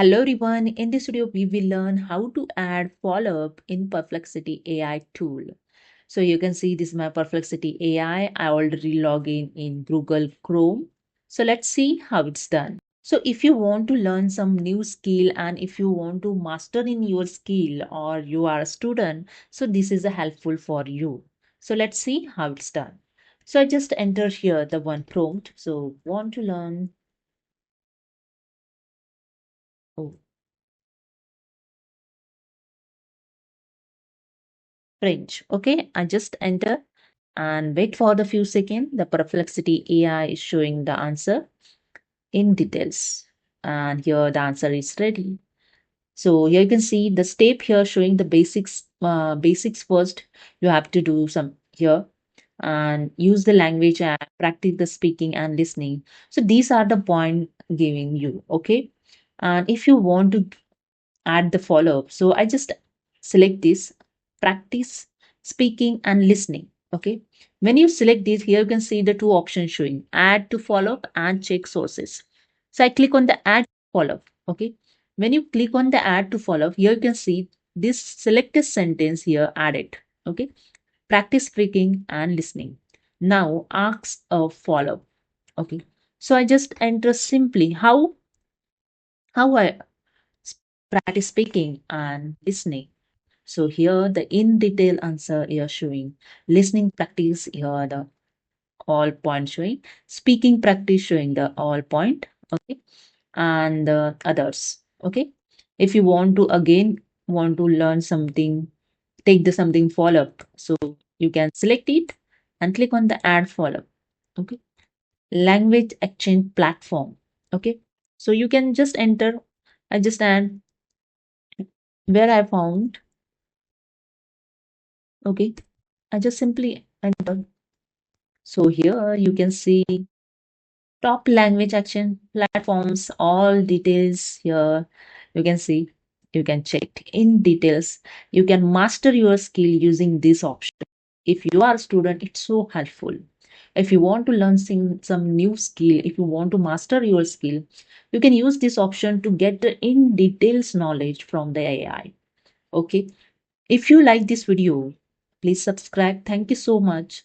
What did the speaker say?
Hello everyone, in this video we will learn how to add follow-up in Perplexity AI tool. So you can see this is my Perplexity AI. I already log in Google Chrome. So let's see how it's done. So if you want to learn some new skill and if you want to master in your skill or you are a student, so this is helpful for you. So let's see how it's done. So I just enter here the one prompt. So want to learn. Oh, French. Okay, I just enter and wait for the few seconds. The Perplexity AI is showing the answer in details. And here the answer is ready. So here you can see the step here showing the basics. Basics first, you have to do some here and use the language app, practice the speaking and listening. So these are the point giving you. Okay, and if you want to add the follow-up. So I just select this, practice speaking and listening. Okay. When you select this, here you can see the two options showing add to follow-up and check sources. So I click on the add follow-up. Okay. When you click on the add to follow-up, here you can see this selected sentence here added. Okay. Practice speaking and listening. Now ask a follow-up. Okay. So I just enter simply how I practice speaking and listening. So here the in detail answer here showing listening practice here the all point showing speaking practice showing the all point. Okay, and the others. Okay, if you want to again want to learn something, take the something follow up. So you can select it and click on the add follow up. Okay, language exchange platform. Okay, so you can just enter. I just add where I found. Okay, I just simply enter. So here you can see top language action platforms, all details here. You can see, you can check in details. You can master your skill using this option. If you are a student, it's so helpful. If you want to learn some new skill, if you want to master your skill, you can use this option to get the in details knowledge from the AI. Okay. If you like this video, please subscribe. Thank you so much.